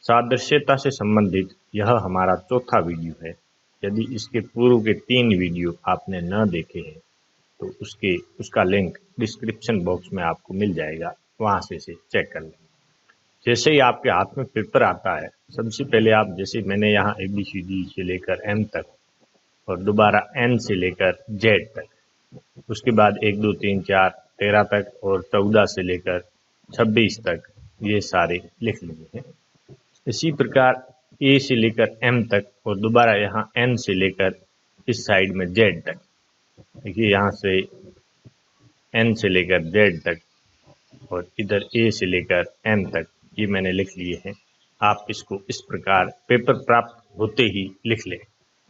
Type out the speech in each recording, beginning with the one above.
सादृश्यता से संबंधित यह हमारा चौथा वीडियो है। यदि इसके पूर्व के 3 वीडियो आपने न देखे हैं तो उसका लिंक डिस्क्रिप्शन बॉक्स में आपको मिल जाएगा, वहां से इसे चेक कर लें। जैसे ही आपके हाथ में पेपर आता है, सबसे पहले आप जैसे मैंने यहाँ ABCD से लेकर M तक और दोबारा N से लेकर Z तक, उसके बाद 1 2 3 4 13 तक और 14 से लेकर 26 तक ये सारे लिख लिए हैं। इसी प्रकार A से लेकर M तक और दोबारा यहाँ N से लेकर इस साइड में Z तक, देखिए यहाँ से N से लेकर Z तक और इधर A से लेकर M तक ये मैंने लिख लिए हैं। आप इसको इस प्रकार पेपर प्राप्त होते ही लिख लें,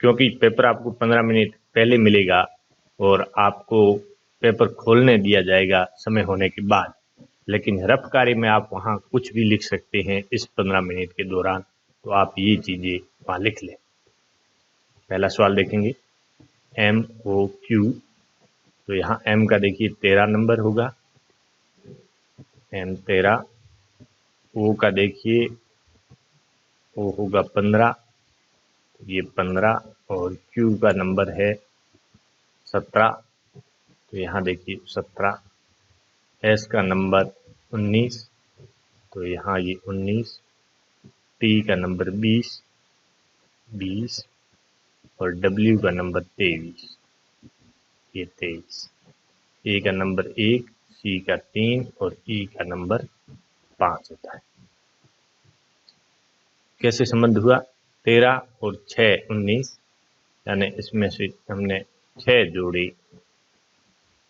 क्योंकि पेपर आपको 15 मिनट पहले मिलेगा और आपको पेपर खोलने दिया जाएगा समय होने के बाद, लेकिन रफ कार्य में आप वहाँ कुछ भी लिख सकते हैं इस 15 मिनट के दौरान। तो आप ये चीज़ें वहाँ लिख लें। पहला सवाल देखेंगे MOQ, तो यहाँ M का देखिए 13 नंबर होगा, M 13। O का देखिए O होगा 15, ये 15 और Q का नंबर है 17, तो यहाँ देखिए 17। S का नंबर 19, तो यहाँ ये 19। T का नंबर 20 और W का नंबर 23, ये 23। A का नंबर 1, C का 3 और E का नंबर 5 होता है। कैसे संबंध हुआ? 13 और 6 19, यानी इसमें से हमने 6 जोड़े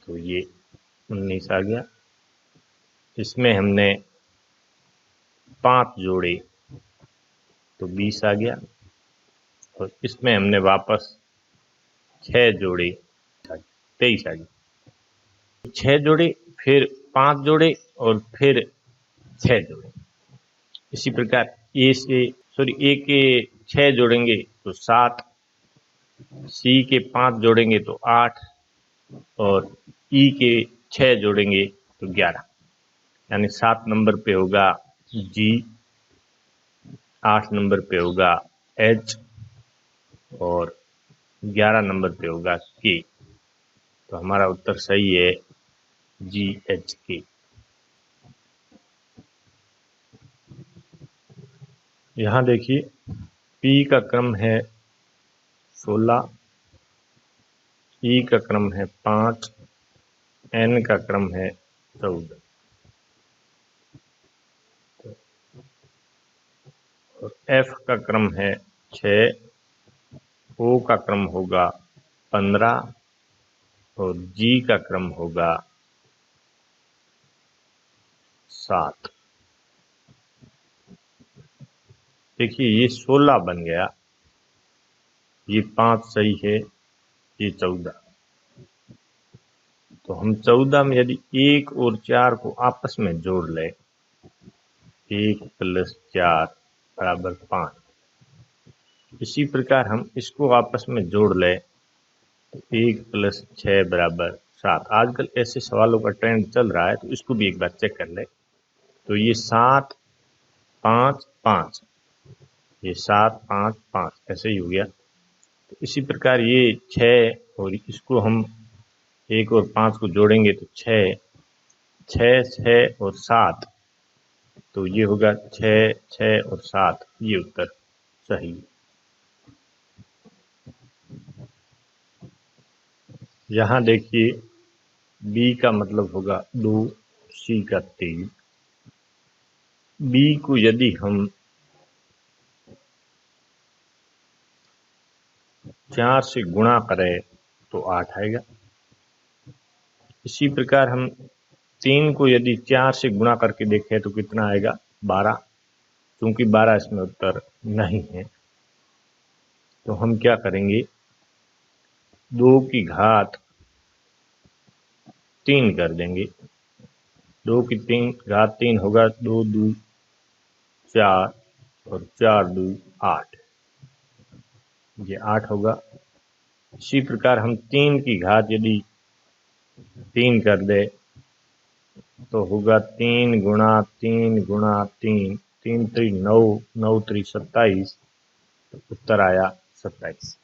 तो ये 19 आ गया। इसमें हमने 5 जोड़े तो 20 आ गया, और इसमें हमने वापस 6 जोड़े 23 आ गया। 6 जोड़े, फिर 5 जोड़े और फिर 6 जोड़े। इसी प्रकार A के 6 जोड़ेंगे तो 7, C के 5 जोड़ेंगे तो 8 और E के 6 जोड़ेंगे तो 11, यानी 7 नंबर पे होगा G, 8 नंबर पे होगा H और 11 नंबर पे होगा K। तो हमारा उत्तर सही है GHK। यहाँ देखिए P का क्रम है 16, E का क्रम है 5, N का क्रम है 14 और F का क्रम है 6, O का क्रम होगा 15 और G का क्रम होगा 7। देखिए ये 16 बन गया, ये 5 सही है, ये 14। तो हम 14 में यदि 1 और 4 को आपस में जोड़ लें, 1 + 4 = 5, इसी प्रकार हम इसको आपस में जोड़ लें तो 1 + 6 = 7। आजकल ऐसे सवालों का ट्रेंड चल रहा है, तो इसको भी एक बार चेक कर लें। तो ये 7 5 5, ये 7 5 5 ऐसे ही हो गया। तो इसी प्रकार ये 6 और इसको हम 1 और 5 को जोड़ेंगे तो 6 6 6 और 7, तो ये होगा 6 6 और 7, ये उत्तर सही है। यहाँ देखिए B का मतलब होगा 2, C का 3। B को यदि हम 4 से गुणा करें तो 8 आएगा। इसी प्रकार हम 3 को यदि 4 से गुणा करके देखें तो कितना आएगा? 12, क्योंकि 12 इसमें उत्तर नहीं है। तो हम क्या करेंगे, 2 की घात 3 कर देंगे। 2 की घात 3 होगा 2 2 4 और 4 2 8, ये 8 होगा। इसी प्रकार हम 3 की घात यदि 3 कर दे तो होगा 3 × 3 × 3 3 3 9, 9 3 27, तो उत्तर आया 27।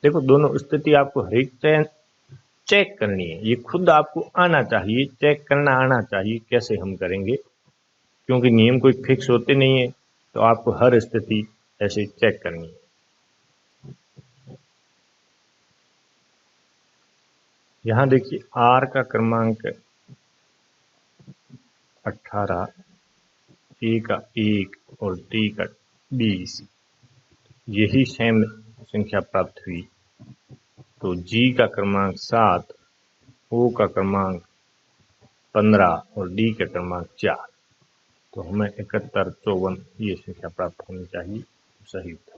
देखो दोनों स्थिति आपको हर एक चेक करनी है, ये खुद आपको आना चाहिए, चेक करना आना चाहिए। कैसे हम करेंगे, क्योंकि नियम कोई फिक्स होते नहीं है, तो आपको हर स्थिति ऐसे चेक करनी है। यहाँ देखिए आर का क्रमांक 18, ए का 1 और टी का 20, यही सेम संख्या प्राप्त हुई। तो जी का क्रमांक 7, ओ का क्रमांक 15 और डी का क्रमांक 4। तो हमें 71, 54 ये संख्या प्राप्त होनी चाहिए। सही उत्तर।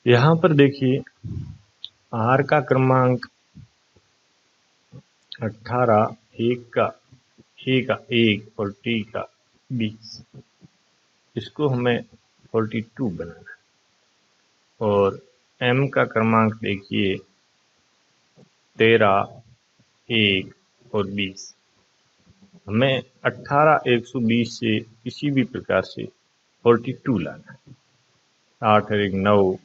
यहाँ पर देखिए आर का क्रमांक 18, एक का ए का 1 और टी का 20, इसको हमें 42 बनाना है। और एम का क्रमांक देखिए 13, 1 और 20, हमें 18, 120 से किसी भी प्रकार से 42 लाना है। 8 और 1 9,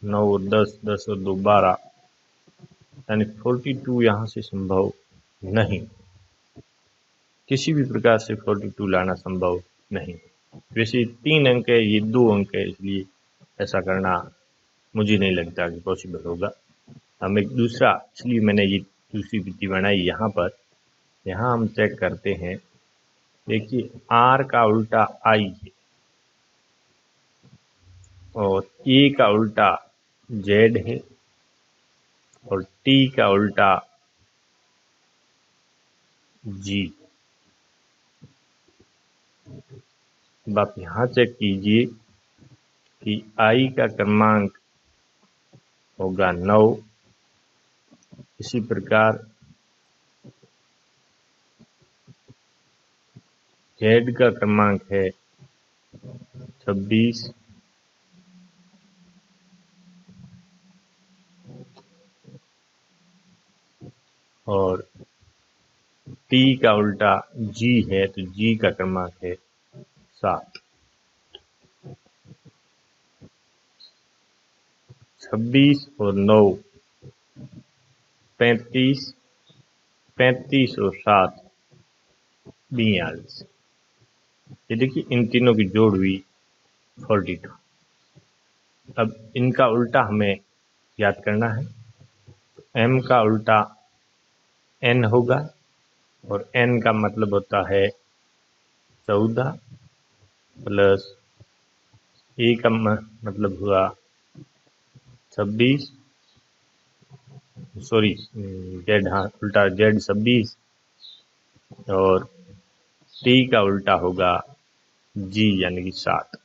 9 और 10, 10 और 2 12, यानी 42 यहाँ से संभव नहीं, किसी भी प्रकार से 42 लाना संभव नहीं। वैसे 3 अंक है, ये 2 अंक है, इसलिए ऐसा करना मुझे नहीं लगता कि पॉसिबल होगा। हम एक दूसरा, इसलिए मैंने ये दूसरी विधि बनाई यहाँ पर। यहाँ हम चेक करते हैं, देखिए आर का उल्टा आई है और ए का उल्टा जेड है और टी का उल्टा जी। अब आप यहाँ चेक कीजिए कि आई का क्रमांक होगा 9, इसी प्रकार जेड का क्रमांक है 26 और टी का उल्टा जी है, तो जी का क्रमांक है 7। 26 और 9 35, 35 और 7 42। ये देखिए इन तीनों की जोड़ हुई 42। अब इनका उल्टा हमें याद करना है। एम का उल्टा एन होगा और एन का मतलब होता है 14 प्लस ए का मतलब हुआ 26, सॉरी जेड, हाँ उल्टा जेड 26 और टी का उल्टा होगा जी यानी कि 7।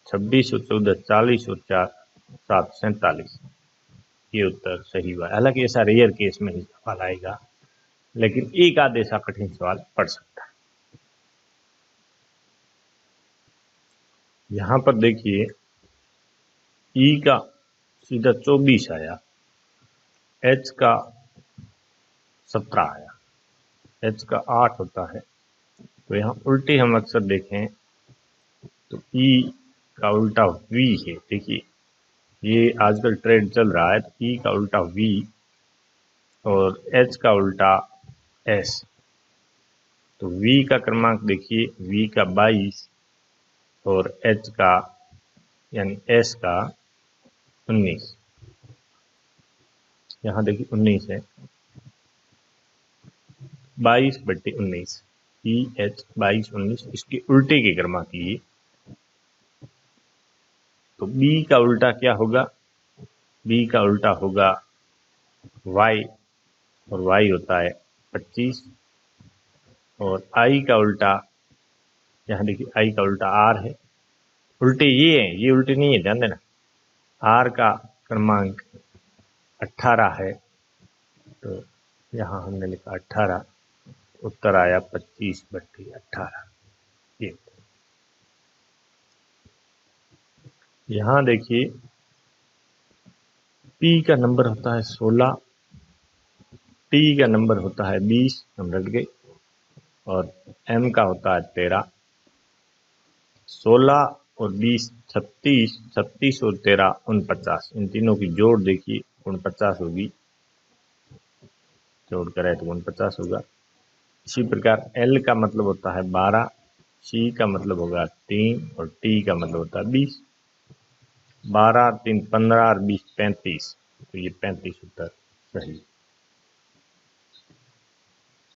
26 और 14 40 और 4 7 47, ये उत्तर सही हुआ। हालांकि ऐसा रेयर केस में ही सवाल आएगा, लेकिन एक आध ऐसा कठिन सवाल पड़ सकता है। यहाँ पर देखिए ई का सीधा 24 आया, एच का 17 आया, एच का 8 होता है। तो यहाँ उल्टे हम अक्सर देखें तो ई का उल्टा वी है। देखिए ये आजकल ट्रेंड चल रहा है, तो ई का उल्टा वी और एच का उल्टा एस। तो वी का क्रमांक देखिए, वी का 22 और एच का यानी एस का 19। यहाँ देखिए 19 है, 22/19, ई एच 22 19, इसके उल्टे के क्रमांक लिए। तो बी का उल्टा क्या होगा, बी का उल्टा होगा y और y होता है 25 और i का उल्टा, यहाँ देखिए i का उल्टा r है। उल्टे ये हैं, ये उल्टे नहीं है, ध्यान देना। r का क्रमांक 18 है, तो यहाँ हमने लिखा 18, उत्तर आया 25/18 ये। यहाँ देखिए P का नंबर होता है 16, T का नंबर होता है 20 100 के, और M का होता है 13। 16 और 20 36, 36 और 13 49, इन तीनों की जोड़ देखिए 49 होगी, जोड़ करें तो 49 होगा। इसी प्रकार L का मतलब होता है 12, C का मतलब होगा 3 और T का मतलब होता है 20। 12 3 15 और 20 35, तो ये 35 उत्तर सही।